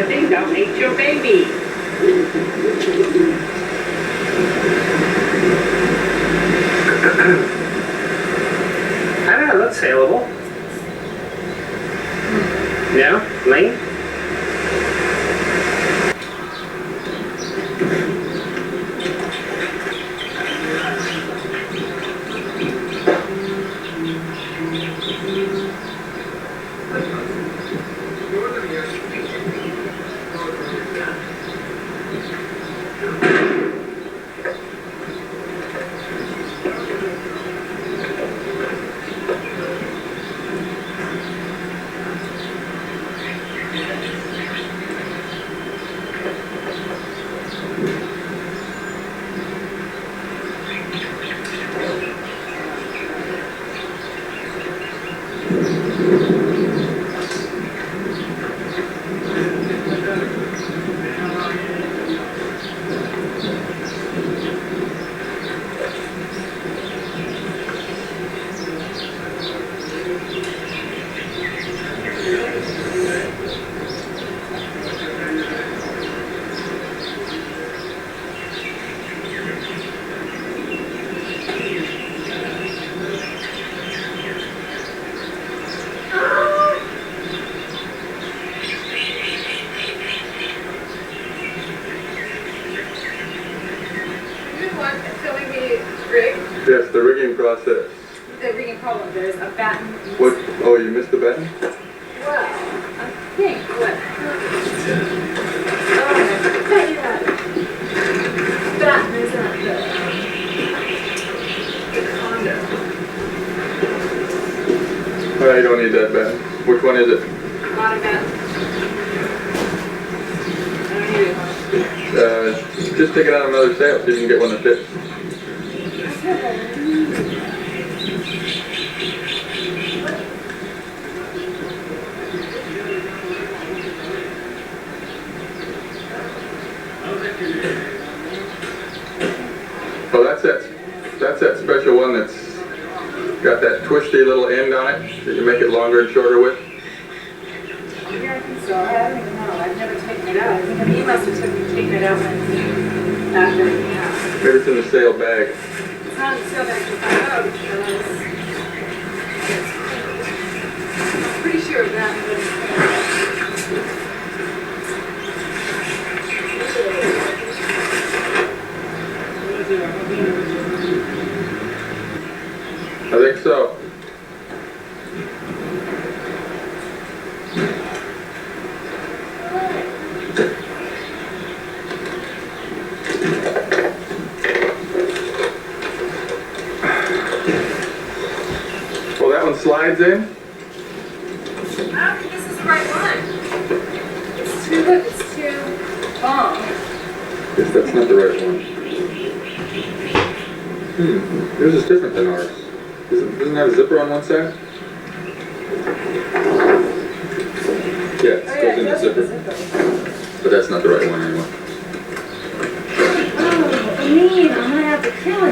anything, don't eat your baby. I don't know, that's saleable. Yeah, Lane? Yes, the rigging process. The rigging problem, there's a batten. What? Oh, you missed the batten? Well, I think what happened. Oh, I bet you that batten is at the condo. Oh, you don't need that batten. Which one is it? Bottom batten. I don't need it. Just take it out of another sail so you can get one that fits. Oh, that's that special one that's got that twisty little end on it that you make it longer and shorter with. Yeah, I think so. I don't even know. I've never taken it out. I think you must have taken it out after. Yeah. Maybe it's in the sail bag. It's not in the sail bag to find out because I'm pretty sure that was. I think so. Well, that one slides in. I don't think this is the right one. It's too good. It's too long. Yes, that's not the right one. Yours is different than ours. Doesn't have a zipper on one side? Yeah, it goes in the zipper. But that's not the right one anymore. Oh, mean. I'm gonna have to kill it.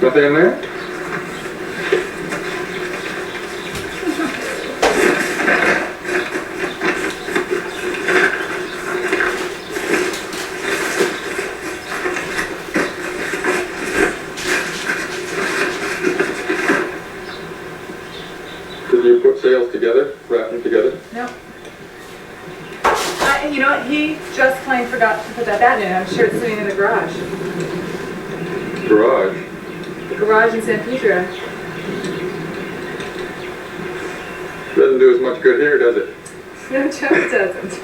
Nothing in there? Did you put sails together? Wrap them together? No. You know what? He just plain forgot to put that batten in. I'm sure it's sitting in the garage. Garage? The garage in San Pedro. Doesn't do as much good here, does it? No joke, it doesn't.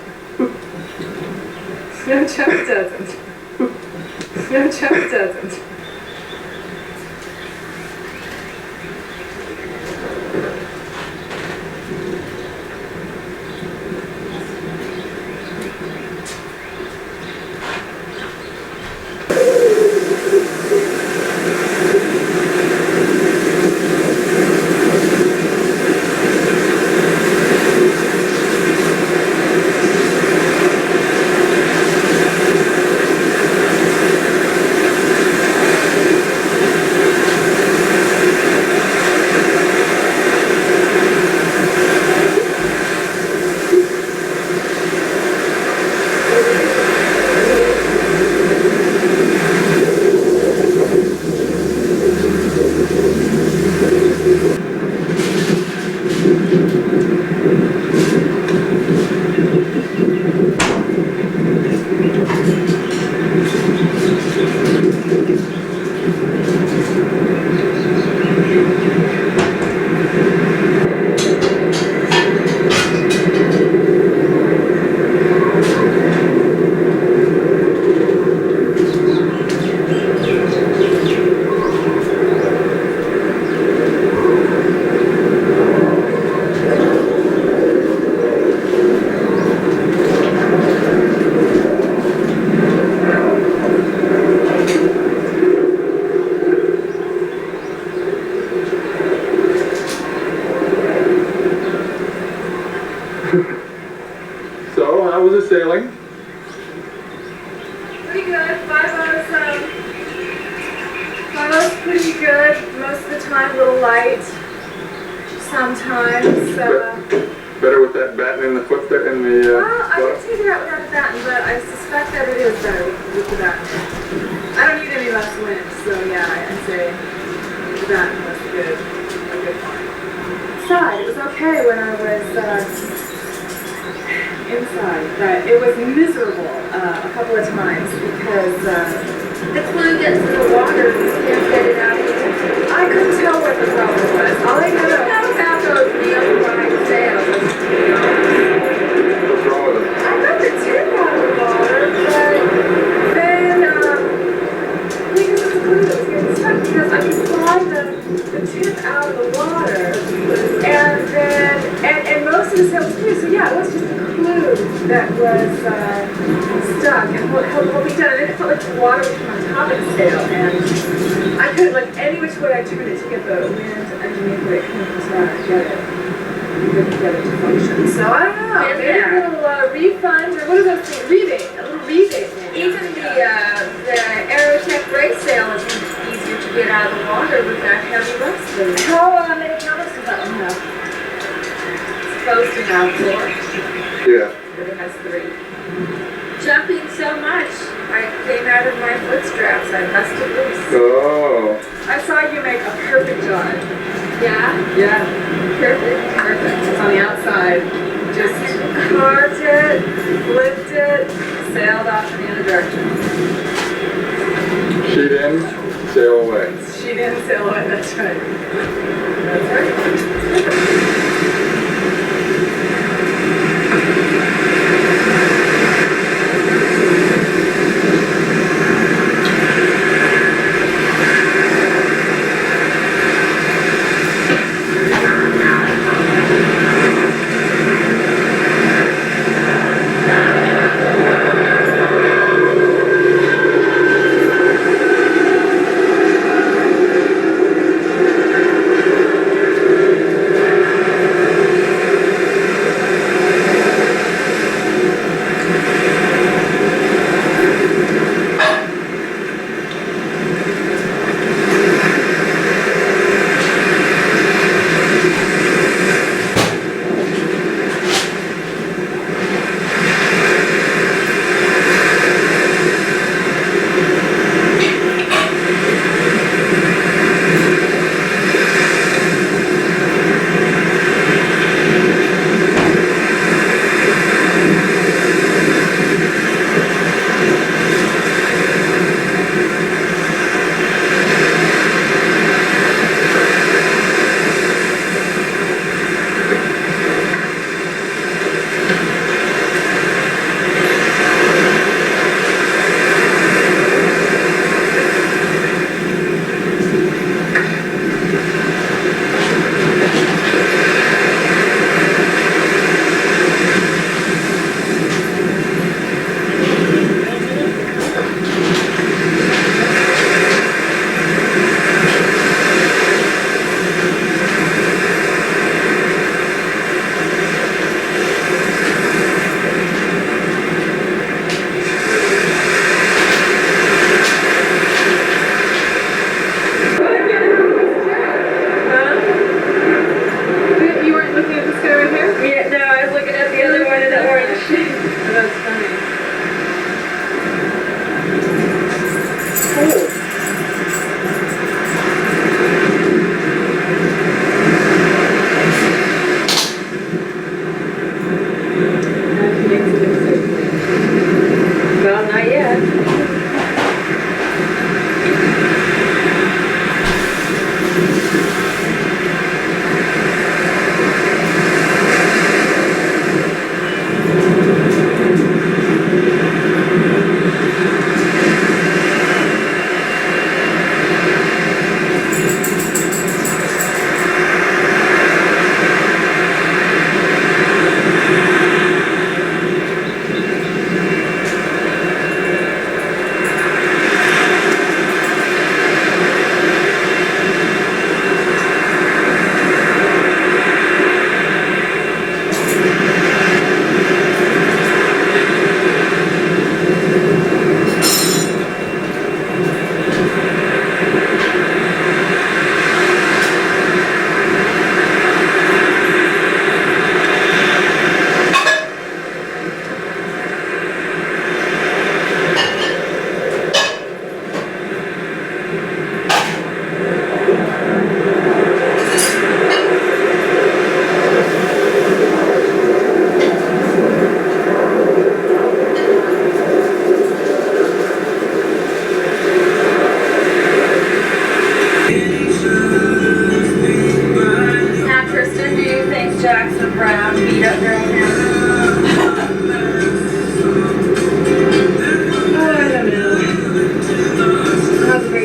No joke, it doesn't. No joke, it doesn't. sailing? Pretty good. 5 pretty good. Most of the time, a little light. Sometimes. Better with that batten in the foot there in the. Well, I can take it out without the batten, but I suspect that it is better with the batten. I don't need any less wind, so yeah, I'd say the batten was a good one. Inside, it was okay when I was inside, but it was miserable a couple of times because The glue gets in the water and you can't get it out of the water. I couldn't tell what the problem was. All I know How about those real wide sails? What's wrong with it? I got the tip out of the water, but then because of the glue that was getting stuck, because I could slide the tip out of the water, and then and most of the sails too. So yeah, it was just the glue that was stuck and held me down. And it felt like the water was on top of the sail, and I couldn't like any which way I turned it to get the wind underneath where it couldn't get it. Couldn't get it to function. So I don't know. Maybe a little refund or what are those things? Rebate. A little rebate. Even the Aerotech brake sail is easier to get out of the water with that heavy rough sleeve. How many counters does that one have? It's supposed to have 4, Yeah. but it has 3. Jumping so much, I came out of my foot straps. I busted loose. Oh. I saw you make a perfect job. Yeah, Yeah, perfect. it's on the outside. Just carved it, flipped it, sailed off in the other direction. Sheet in, sail away. She didn't sail away, that's right. That's right.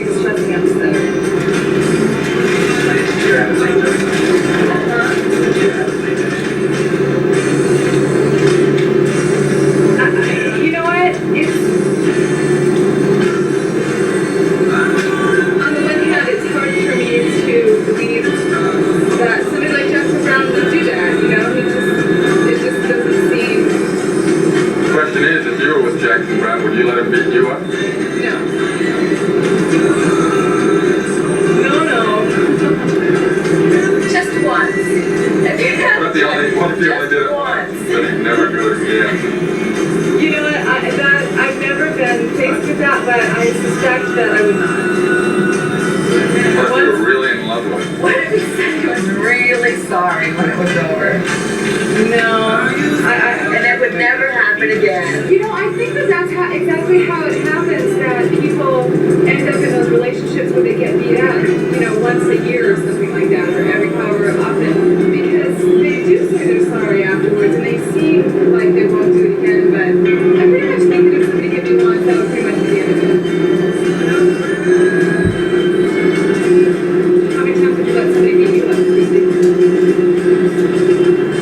distressing episode. You know what? It's on the one hand, it's hard for me to believe that somebody like Jackson Brown would do that. You know, it just doesn't seem. The question is, if you were with Jackson Brown, would you let him beat you up? No. No. Just once. Have you had What if he only did it once, but he'd never do it again? You know what? I've never been faced with that, but I suspect that I would not. Or if you were really in love with him? What if he said he was really sorry when it was over? No. And it would never happen again. You know, I think that that's exactly how it happens, that people end up in those relationships where they get beat up, you know, once a year or something like that, or every however often, because they do say they're sorry afterwards, and they seem like they won't do it again, but I pretty much think that if somebody hit me once, that would pretty much be the end of it. How many times would you let somebody beat you up?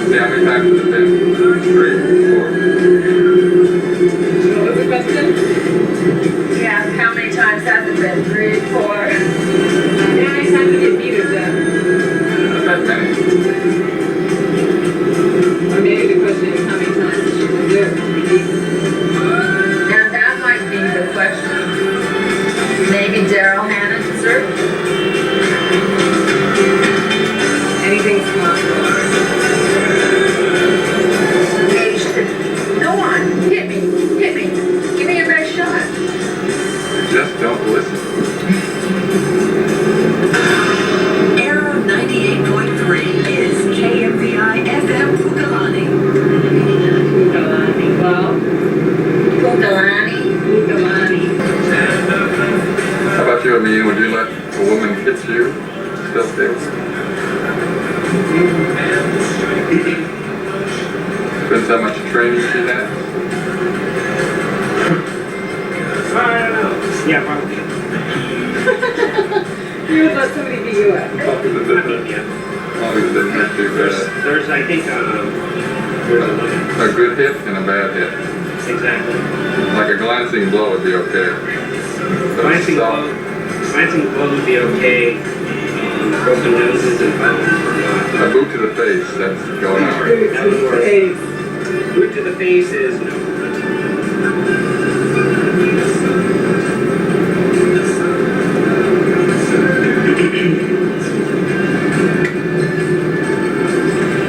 See how many times has it been? 3, 4. What was the question? Yeah, how many times has it been? 3, 4? How many times did you get beat or death? Not that many. Or maybe the question is how many times did you deserve to be beaten? Now that might be the question. Maybe Daryl Hannah deserved it. Anything's possible. Go on, hit me. Give me your best shot. Just don't listen. Arrow 98.3 is KMVI FM Pukalani. Well, Pukalani. How about you, Amin? Would you let a woman hit you? Still stay with her? Depends how much training she has. I don't know. Yeah, probably. you would let somebody beat you up. As long as it I mean, doesn't- yeah. as long as it doesn't hurt too bad. There's, I think, there's a limit. A good hit and a bad hit. Exactly. Like a glancing blow would be okay. But Glancing blow would be okay. Broken noses and bones are not. a boot to the face, that's going out. That would work. Boot to the face is no.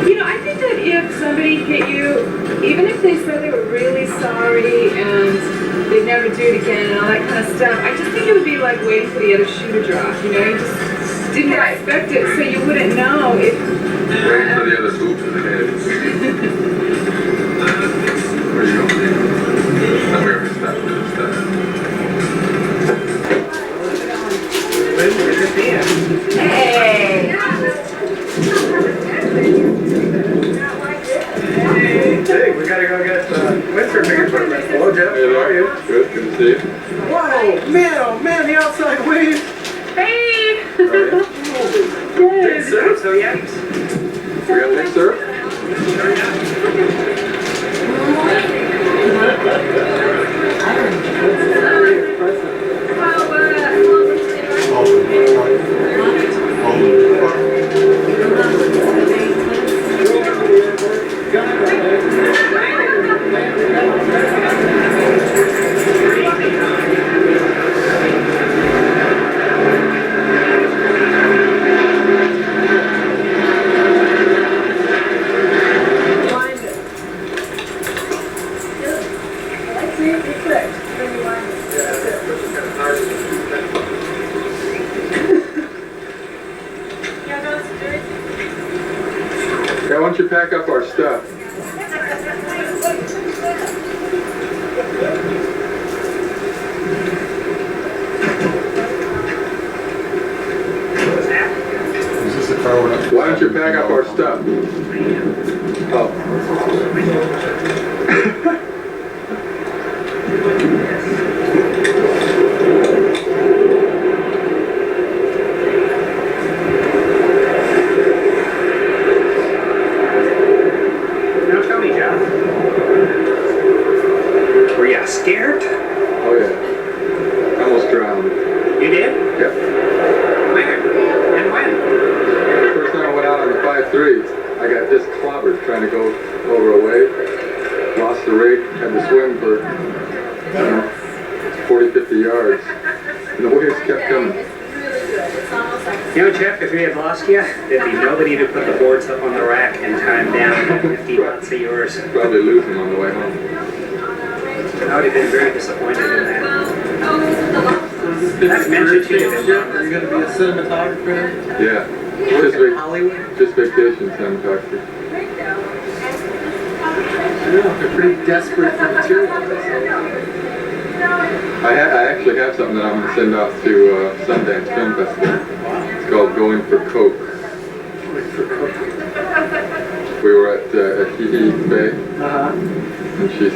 You know, I think that if somebody hit you, even if they said they were really sorry and they'd never do it again and all that kind of stuff, I just think it would be like waiting for the other shoe to drop, you know? You just didn't expect it, so you wouldn't know if... Waiting for the other boot to the head. Where are you going? No, we already stopped. Hey! Hey, we gotta go get winter figures for me. Hello, Jeff. Hey How are you? there. Good to see you. Whoa, man, oh man, the outside wave. Hey! Good stuff. So yeah. We got next, sir? Yeah, why don't you pack up our stuff? Is this the car we're not? Why don't you pack up our stuff? Oh. the rig, had to swim for, I don't know, 40, 50 yards. And the waves kept coming. You know, Jeff, if we had lost you, there'd be nobody to put the boards up on the rack and tie them down 50 knots of yours. Probably lose them on the way home. I would have been very disappointed in that. That's mentioned too. Are you going to be a cinematographer? Yeah. Hollywood? Just vacation cinematography. Yeah, they're pretty desperate for material. I actually have something that I'm going to send off to Sundance Film Festival. It's called Going for Coke. We were at Hee Bay, and she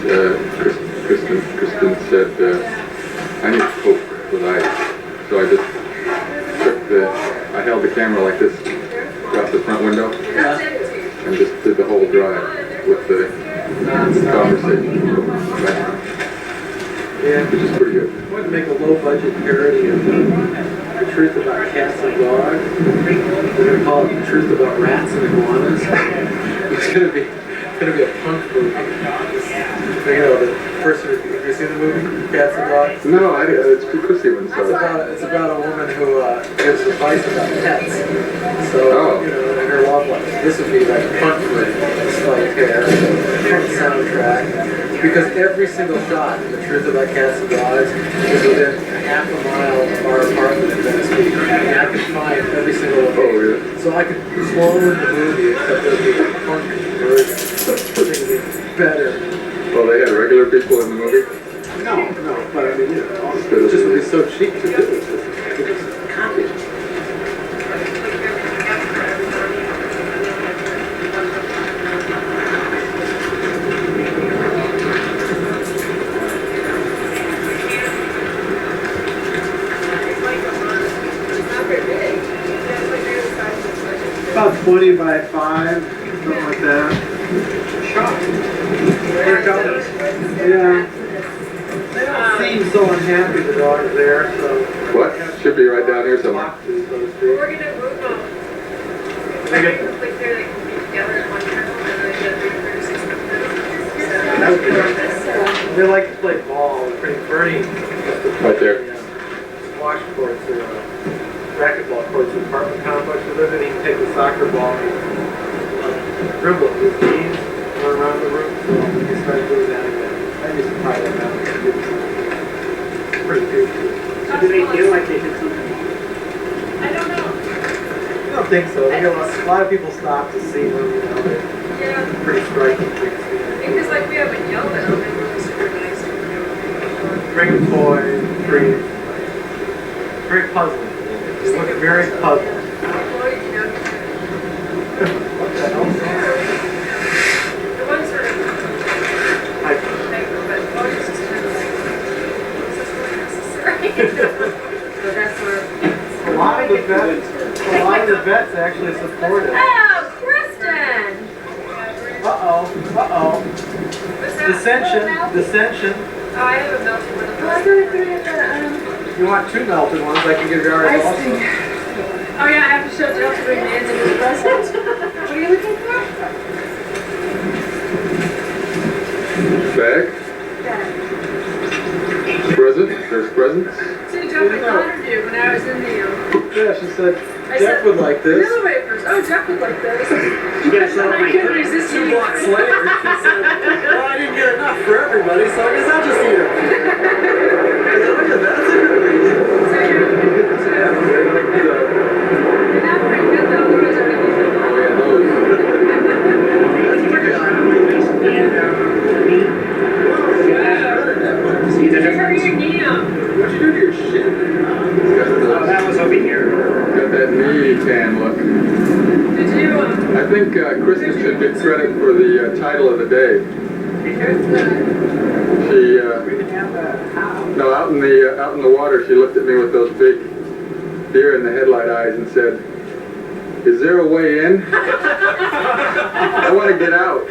Kristen said, I need Coke with ice. So I just I held the camera like this across the front window, and just did the whole drive with the conversation. Yeah, Which is pretty good. I wanted to make a low-budget parody of the truth about cats and dogs. We're going to call it the truth about rats and iguanas. It's going to be a punk movie. You know, the first, have you seen the movie, Cats and Dogs? No, it's Chrissy one, so. It's about a woman who gives advice about pets. So, you know, in her love life. This would be like a punk movie. It's like a punk soundtrack. Because every single shot in The Truth About Cats and Dogs is within half a mile of our apartment in Venice Beach. And I could find every single location. Oh, really? So I could clone the movie, except it would be a punk version. So it's going to be better. Well, they had regular people in the movie? No, but I mean, you know, it just would be so cheap to do. It's just copy. About 20 by 5, something like that. Shot. Yeah. They don't seem so unhappy the dog's there, so. What? Should be right down here somewhere. We're gonna move them. Like they're like together in one room and then They like to play ball. Bernie Right there. Squash courts or racquetball courts in the apartment complex with it, and he can take the soccer ball and dribble it with his knees, run around the room. So he started doing that again. I used to try that out. Pretty good. So do they feel like they did something wrong? I don't know. I don't think so. They get a lot of people stop to see them, you know. They're pretty striking things. Because like we haven't yelled at them, they were super nice. Bring a toy, treat. Very puzzling. They look very puzzling. What the hell? The ones sort of but always just kind of like, is this really necessary? So that's where A lot of the vets actually support it. Oh, Kristen! Uh-oh. What's that? Dissension. Oh, I have a melted one of Well, I those. thought I threw it at You want 2 melted ones, I can give you ours ice also. thing. Oh yeah, I have to show Jill to bring Nancy to the present. What are you looking for? Bag? Present? There's presents? See, Jeff encountered you when I was in the Yeah, she said, I Jeff said, would like this. vanilla wafers. Oh, Jeff would like this. You gotta sell And I my couldn't cookies. resist 2 eating blocks one. later, she said, well, I didn't get enough for everybody, so I guess I'll just eat them. I said, okay, that's a good reason. So you're not very good though, otherwise I would have eaten them all. Oh, yeah, those. See the How are difference? you eating them? What'd you do to your shit? Oh, that was over here. Got that knee tan look. Did you, I think Kristen should get credit for the title of the day. She, no, out in the water, she looked at me with those big deer in the headlight eyes and said, "Is there a way in? I want to get out."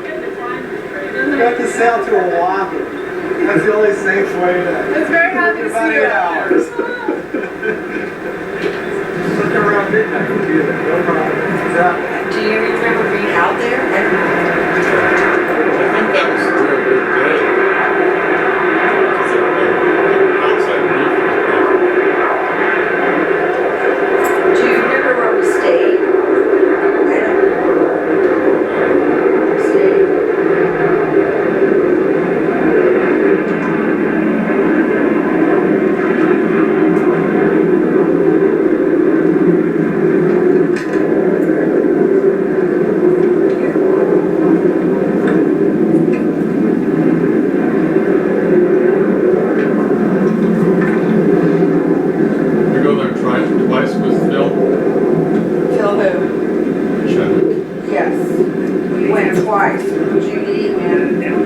You have to sail to Oahu. That's the only safe way to. I was very happy to About see 8 you. hours. Something around midnight would do that, no problem. Exactly. Do you remember being out there? I think that was still a good day. Because the outside roof was Do you remember where we stayed? We go there twice with Phil. Phil who? Chadwick. Yes. We went twice with Judy and Phil.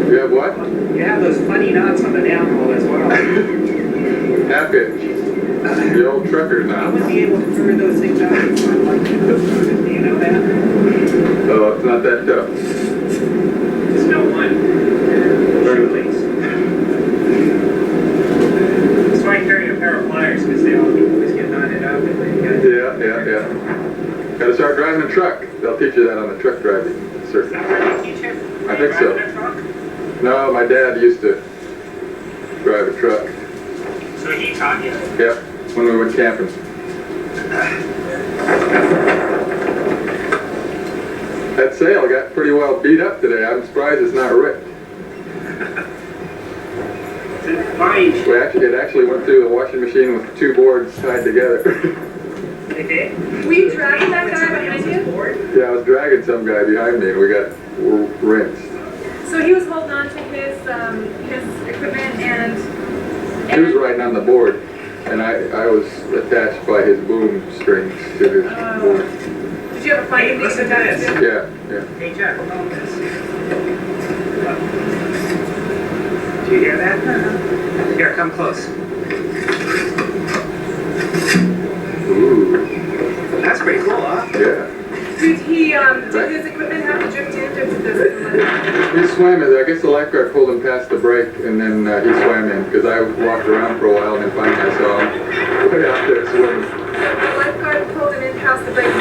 You have what? You have those funny knots on the downhole as well. Half inch. The old trucker I now. wouldn't be able to figure those things out if I liked it. Do you know that? Oh, it's not that tough. Just know one. Shoelace. That's why I carry a pair of pliers, because they always get knotted up. And then you Yeah. Gotta start driving a truck. They'll teach you that on the truck driving circuit. Is that where they teach it? I think so. Driving a truck? No, my dad used to drive a truck. So he taught you? Yep, when we went camping. That sail got pretty well beat up today. I'm surprised it's not ripped. Fine. It actually went through the washing machine with two boards tied together. They did? Were you dragging that guy behind you? Yeah, I was dragging some guy behind me and we got rinsed. So he was holding on to his equipment and He was riding on the board and I was attached by his boom strings to his board. did you have a fight? Hey, listen to this. Yeah. Hey, Jeff, hold this. Do you hear that? Here, come close. Ooh, That's pretty cool, huh? yeah. Did his equipment have to drift in? He swam in. I guess the lifeguard pulled him past the break, and then he swam in, because I walked around for a while, and then finally I saw him way out there swimming. The lifeguard pulled him in past the break.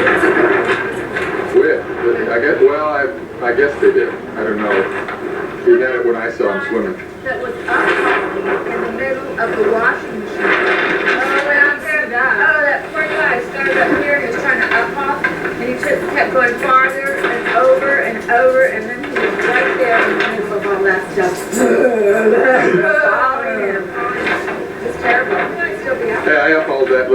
I guess they did. I don't know. He had it when I saw him swimming. That was up in the middle of the washing machine. Oh, that poor guy started up here and he was trying to up hop, and he just kept going farther and over, and then he was right there in the middle of all that stuff. Following him. It's terrible. He might still be out. Hey, I upheld that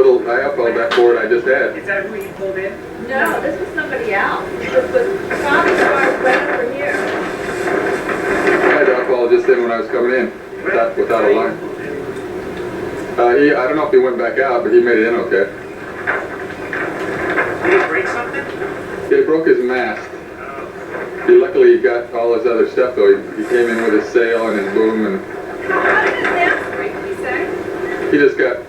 board I just had. Is that who you pulled in? No, this was somebody else. This was Tommy Star right over here. I had to uphold just then when I was coming in, without a line. I don't know if he went back out, but he made it in okay. Did he break something? He broke his mast. He luckily got all his other stuff though. He came in with his sail and his boom, and How did his mast break, did he say? he just got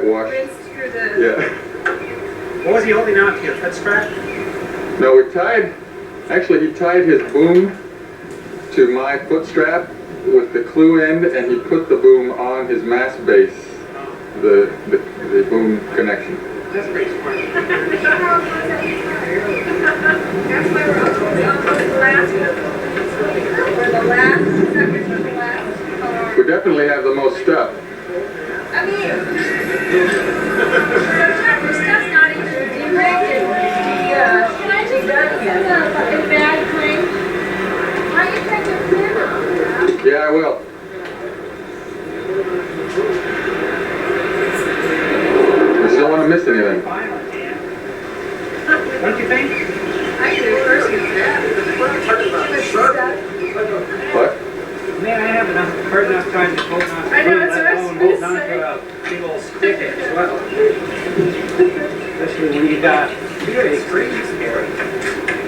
washed. Rinsed through the... Yeah. What was he holding on to? Your foot strap? No, he tied his boom to my foot strap with the clue end, and he put the boom on his mast base, the boom connection. That's pretty smart. That's why we're almost the last second to the last car. We definitely have the most stuff. I mean, sometimes your stuff's not even de-rigged and can I just done yet. Fucking bad thing. Why are you taking a camera? Yeah, I will. We still want to miss anything. Violent, Dan. Don't you think? I do first get that. What? Man, I have hard enough time to hold on to I know, that's what I was hold gonna on say. to a big old stick as well. Especially when you got it's crazy scary.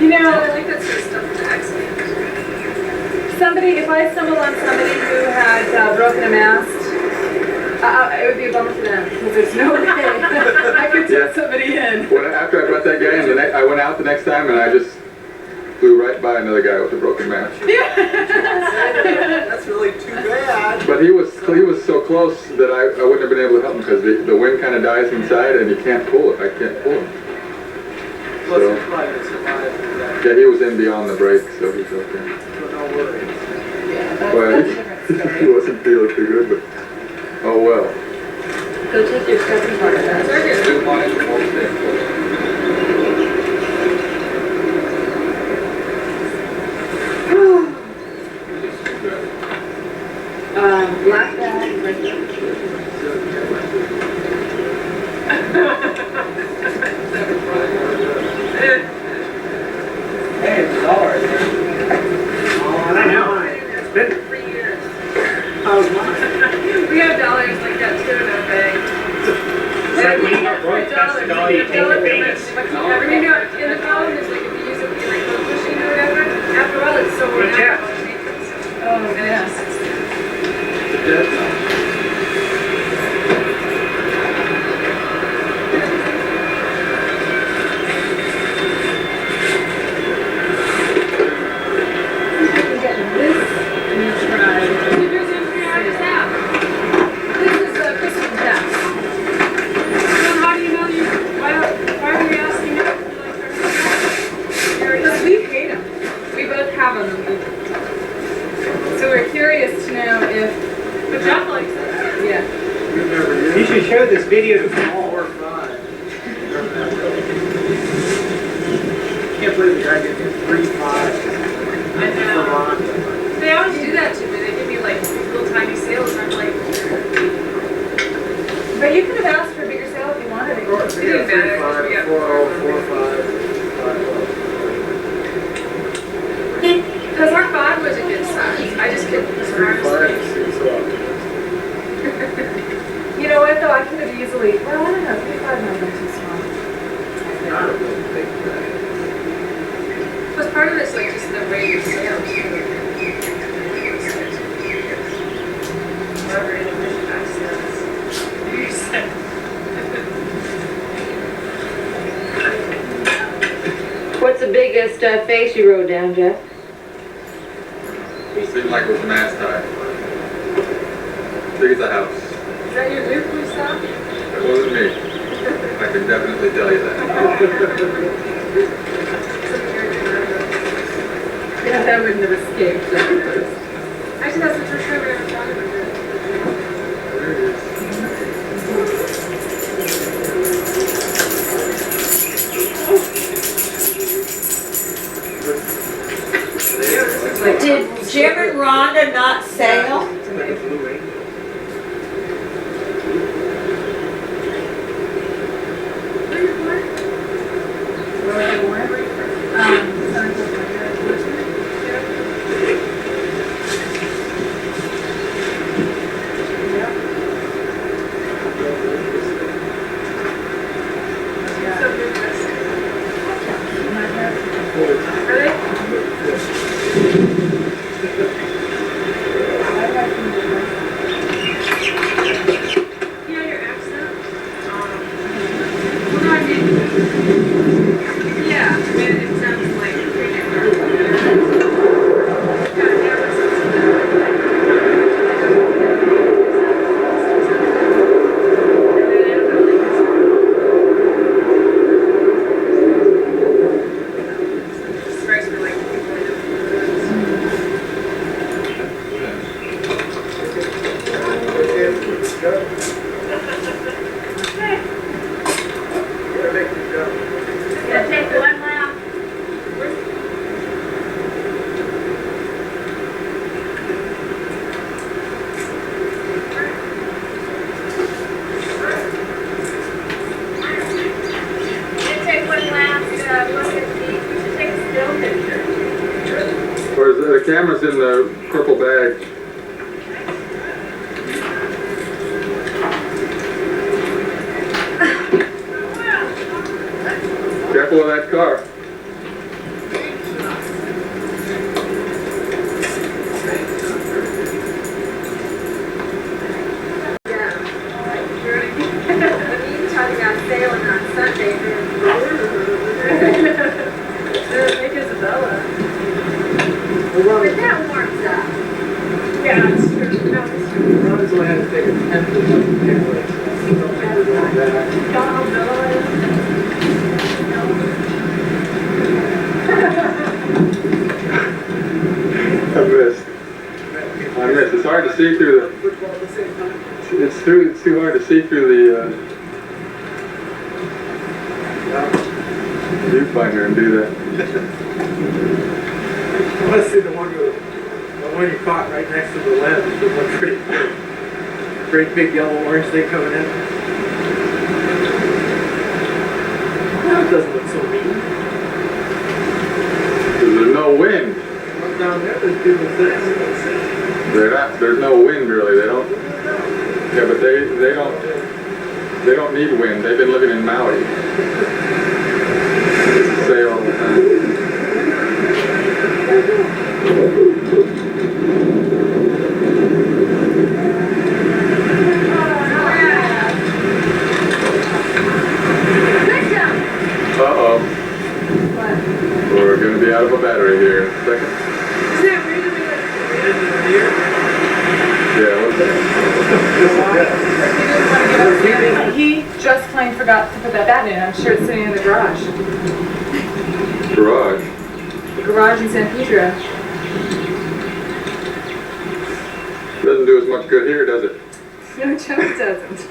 You know, I like that sort of stuff in accidents. If I stumbled on somebody who had broken a mast, it would be a bummer for them, because there's no way I could take somebody in. After I brought that guy in, I went out the next time and I just flew right by another guy with a broken mast. That's really too bad. But But he was so close that I wouldn't have been able to help him because the wind kind of dies inside and you can't pull it. I can't pull him. Plus, So, it's probably survived that. yeah, he was in beyond the break, so he's okay. So no worries. Well, he wasn't feeling too good, but oh well. Go take your stepping part of that. Black bag, right there. Hey, it's $1. I know. It's been 3 years. how's mine? We have dollars like that too in our bag. It's like when you get broke, that's the dollar you take to Vegas. In the problem is like if you use it for your Coke machine or whatever, after all it's so worn But yeah. out. Oh yeah. You should show this video to Paul. 4 or 5. Can't believe the guy gets 3 5. I know. They always do that to me. They give me like these little tiny sales and I'm like, but you could have asked for a bigger sale if you wanted it. It didn't matter. 3 5, 4 5. Because our bod was a good size. I just couldn't. 3 5, 6 up. You know what though, I could have easily, well, I don't know, 3 5 might be too small. Not a really big bag. Because part of it's like just the rate of sales. Whatever it is, What's the biggest face you wrote down, Jeff? It seemed like it was mast high. Big as a house. Is that your new blue sock? It wasn't me. I can definitely tell you that. Yeah, that wouldn't have escaped. Actually, that's the first time I ever thought of it. Did Jim and Rhonda not sail? The camera's in the purple bag. Careful of that car. But that warms up. Yeah, it's true. No, it's true. big a tent as anyway, so I don't think we're going back. I missed. It's hard to see through the. Football at the same time. It's too hard to see through the viewfinder and do that. I want to see the one you caught right next to the lens. It looked pretty good. Great big yellow orange thing coming in. That doesn't look so mean. There's no wind. Look down there, there's people sitting. There's no wind really. They don't. Yeah, but they don't need wind. They've been living in Maui. They say all the time. Uh-oh. What? We're going to be out of a battery here in a second. Is that really like Yeah, he just plain forgot to put that bat in. I'm sure it's sitting in the garage. garage. The garage in San Pedro. Doesn't do as much good here, does it? No, Joe doesn't.